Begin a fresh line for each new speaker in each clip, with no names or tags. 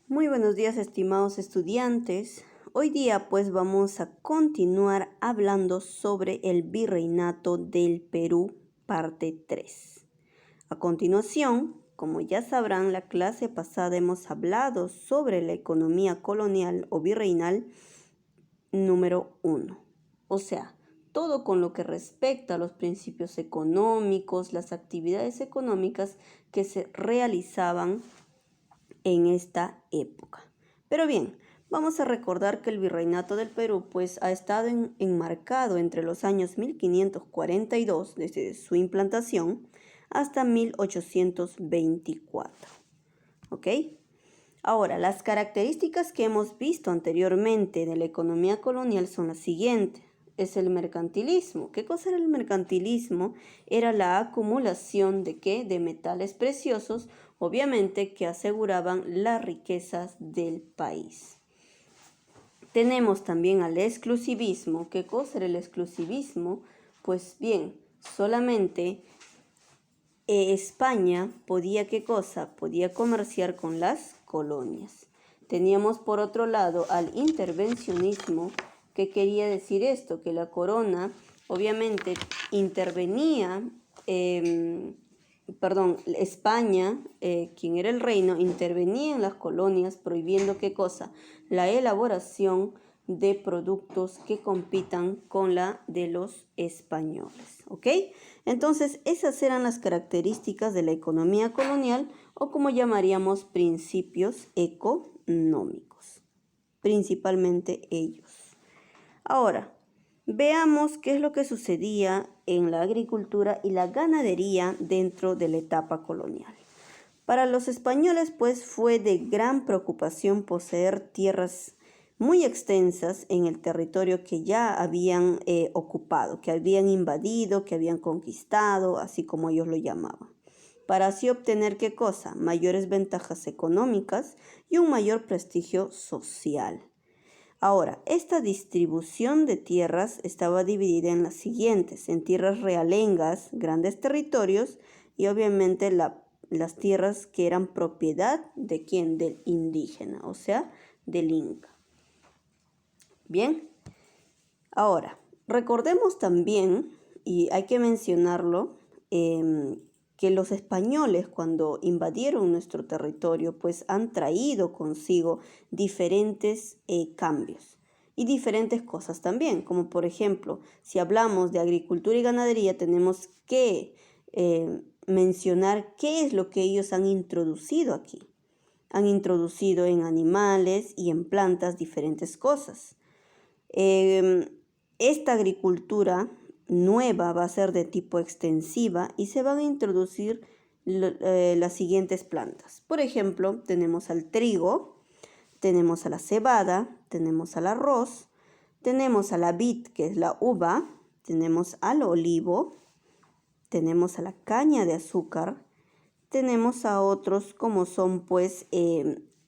Muy buenos días, estimados estudiantes. Hoy día pues vamos a continuar hablando sobre el Virreinato del Perú, parte 3. A continuación, como ya sabrán, la clase pasada hemos hablado sobre la economía colonial o virreinal número 1. O sea, todo con lo que respecta a los principios económicos, las actividades económicas que se realizaban en esta época. Pero bien, vamos a recordar que el Virreinato del Perú pues ha estado enmarcado entre los años 1542, desde su implantación, hasta 1824. ¿Ok? Ahora, las características que hemos visto anteriormente de la economía colonial son las siguientes. Es el mercantilismo. ¿Qué cosa era el mercantilismo? Era la acumulación de ¿qué? De metales preciosos, obviamente que aseguraban las riquezas del país. Tenemos también al exclusivismo. ¿Qué cosa era el exclusivismo? Pues bien, solamente España podía, ¿qué cosa? Podía comerciar con las colonias. Teníamos por otro lado al intervencionismo. ¿Qué quería decir esto? Que la corona obviamente intervenía, España, quien era el reino, intervenía en las colonias prohibiendo ¿qué cosa? La elaboración de productos que compitan con la de los españoles, ¿ok? Entonces, esas eran las características de la economía colonial o como llamaríamos principios económicos, principalmente ellos. Ahora, veamos qué es lo que sucedía en la agricultura y la ganadería dentro de la etapa colonial. Para los españoles, pues, fue de gran preocupación poseer tierras muy extensas en el territorio que ya habían ocupado, que habían invadido, que habían conquistado, así como ellos lo llamaban, para así obtener ¿qué cosa? Mayores ventajas económicas y un mayor prestigio social. Ahora, esta distribución de tierras estaba dividida en las siguientes: en tierras realengas, grandes territorios, y obviamente las tierras que eran propiedad de ¿quién? Del indígena, o sea, del Inca. Bien, ahora, recordemos también, y hay que mencionarlo, que los españoles cuando invadieron nuestro territorio pues han traído consigo diferentes cambios y diferentes cosas también, como por ejemplo, si hablamos de agricultura y ganadería tenemos que mencionar qué es lo que ellos han introducido aquí. Han introducido en animales y en plantas diferentes cosas. Esta agricultura nueva va a ser de tipo extensiva y se van a introducir las siguientes plantas. Por ejemplo, tenemos al trigo, tenemos a la cebada, tenemos al arroz, tenemos a la vid, que es la uva, tenemos al olivo, tenemos a la caña de azúcar, tenemos a otros como son pues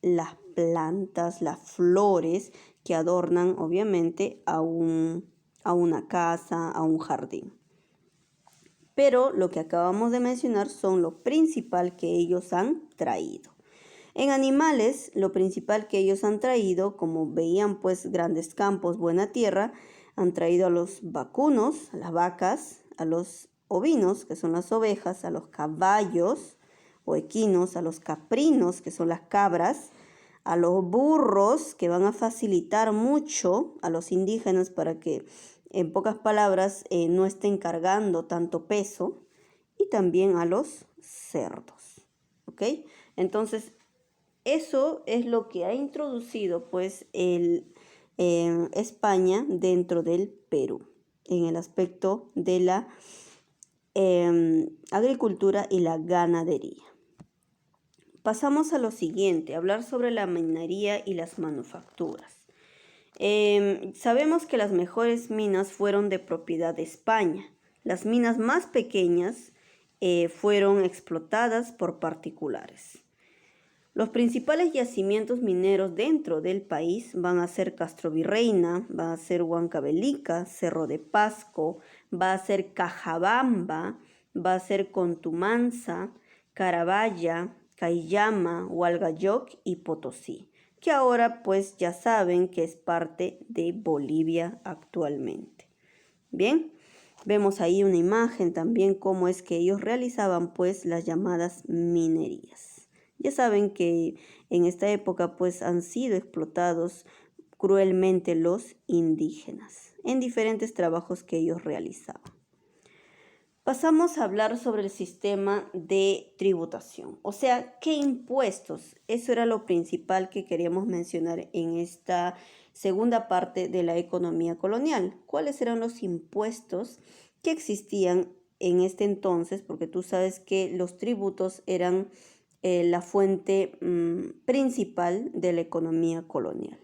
las plantas, las flores que adornan obviamente a una casa, a un jardín. Pero lo que acabamos de mencionar son lo principal que ellos han traído. En animales, lo principal que ellos han traído, como veían pues grandes campos, buena tierra, han traído a los vacunos, a las vacas, a los ovinos, que son las ovejas, a los caballos o equinos, a los caprinos, que son las cabras, a los burros, que van a facilitar mucho a los indígenas para que, en pocas palabras, no estén cargando tanto peso, y también a los cerdos, ¿ok? Entonces, eso es lo que ha introducido pues España dentro del Perú, en el aspecto de la agricultura y la ganadería. Pasamos a lo siguiente, hablar sobre la minería y las manufacturas. Sabemos que las mejores minas fueron de propiedad de España. Las minas más pequeñas fueron explotadas por particulares. Los principales yacimientos mineros dentro del país van a ser Castrovirreina, va a ser Huancavelica, Cerro de Pasco, va a ser Cajabamba, va a ser Contumanza, Carabaya, Cayllama, Hualgayoc y Potosí, que ahora pues ya saben que es parte de Bolivia actualmente. Bien, vemos ahí una imagen también cómo es que ellos realizaban pues las llamadas minerías. Ya saben que en esta época pues han sido explotados cruelmente los indígenas en diferentes trabajos que ellos realizaban. Pasamos a hablar sobre el sistema de tributación, o sea, ¿qué impuestos? Eso era lo principal que queríamos mencionar en esta segunda parte de la economía colonial. ¿Cuáles eran los impuestos que existían en este entonces? Porque tú sabes que los tributos eran la fuente principal de la economía colonial.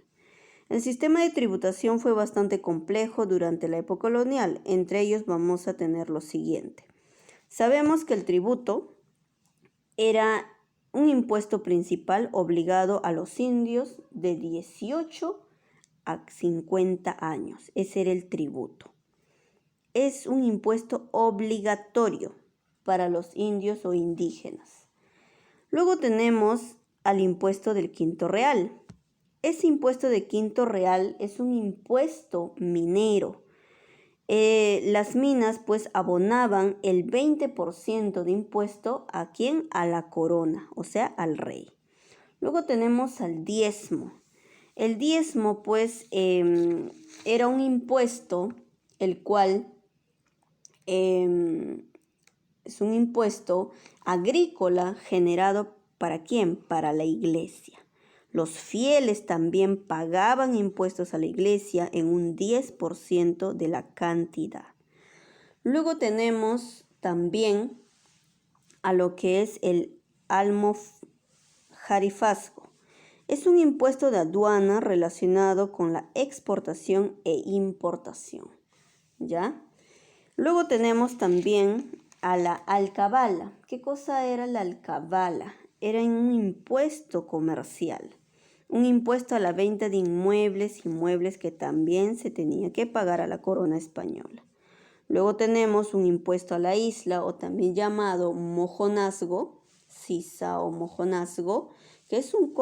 El sistema de tributación fue bastante complejo durante la época colonial. Entre ellos vamos a tener lo siguiente. Sabemos que el tributo era un impuesto principal obligado a los indios de 18 a 50 años. Ese era el tributo. Es un impuesto obligatorio para los indios o indígenas. Luego tenemos al impuesto del quinto real. Ese impuesto de quinto real es un impuesto minero. Las minas pues abonaban el 20% de impuesto ¿a quién? A la corona, o sea, al rey. Luego tenemos al diezmo. El diezmo pues era un impuesto el cual es un impuesto agrícola generado ¿para quién? Para la iglesia. Los fieles también pagaban impuestos a la iglesia en un 10% de la cantidad. Luego tenemos también a lo que es el almojarifazgo. Es un impuesto de aduana relacionado con la exportación e importación. ¿Ya? Luego tenemos también a la alcabala. ¿Qué cosa era la alcabala? Era un impuesto comercial. Un impuesto a la venta de inmuebles y muebles que también se tenía que pagar a la corona española. Luego tenemos un impuesto a la isla, o también llamado mojonazgo, sisa o mojonazgo, que es un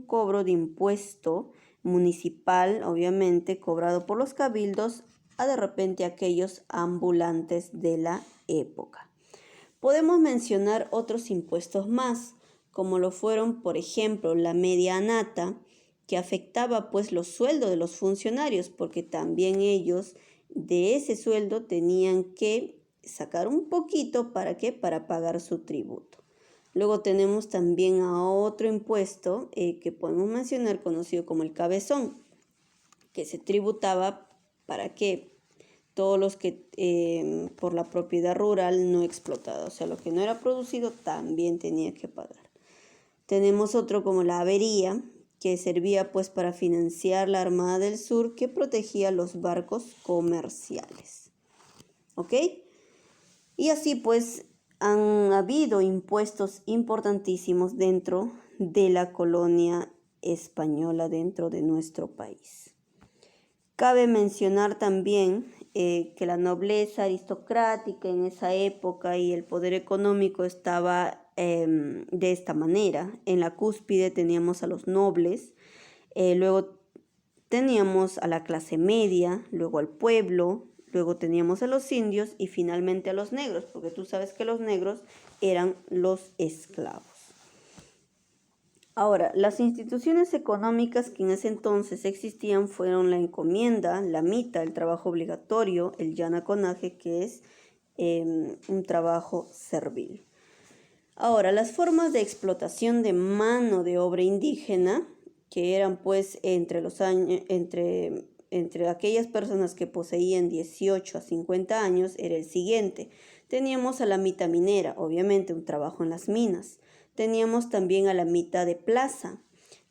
cobro de impuesto municipal, obviamente, cobrado por los cabildos a de repente aquellos ambulantes de la época. Podemos mencionar otros impuestos más, como lo fueron, por ejemplo, la medianata, que afectaba pues los sueldos de los funcionarios, porque también ellos de ese sueldo tenían que sacar un poquito, ¿para qué? Para pagar su tributo. Luego tenemos también a otro impuesto que podemos mencionar, conocido como el cabezón, que se tributaba para qué? Todos los que por la propiedad rural no explotada, o sea, lo que no era producido también tenía que pagar. Tenemos otro como la avería, que servía pues para financiar la Armada del Sur que protegía los barcos comerciales. ¿Ok? Y así pues han habido impuestos importantísimos dentro de la colonia española, dentro de nuestro país. Cabe mencionar también que la nobleza aristocrática en esa época y el poder económico estaba de esta manera. En la cúspide teníamos a los nobles, luego teníamos a la clase media, luego al pueblo, luego teníamos a los indios y finalmente a los negros, porque tú sabes que los negros eran los esclavos. Ahora, las instituciones económicas que en ese entonces existían fueron la encomienda, la mita, el trabajo obligatorio, el llanaconaje, que es un trabajo servil. Ahora, las formas de explotación de mano de obra indígena, que eran pues entre aquellas personas que poseían 18 a 50 años, era el siguiente. Teníamos a la mita minera, obviamente un trabajo en las minas. Teníamos también a la mita de plaza,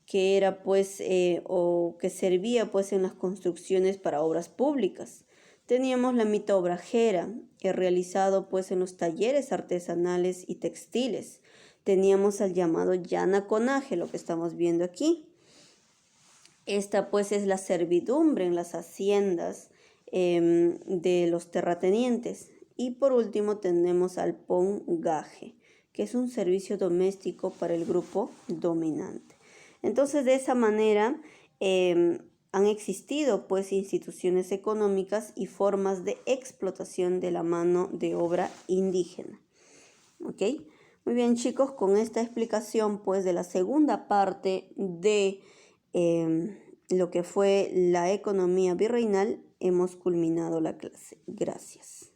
que era pues o que servía pues en las construcciones para obras públicas. Teníamos la mita obrajera, que realizado pues en los talleres artesanales y textiles. Teníamos al llamado llanaconaje, lo que estamos viendo aquí. Esta pues es la servidumbre en las haciendas de los terratenientes. Y por último tenemos al pongaje, que es un servicio doméstico para el grupo dominante. Entonces, de esa manera han existido pues instituciones económicas y formas de explotación de la mano de obra indígena. ¿Ok? Muy bien, chicos, con esta explicación pues de la segunda parte de lo que fue la economía virreinal, hemos culminado la clase. Gracias.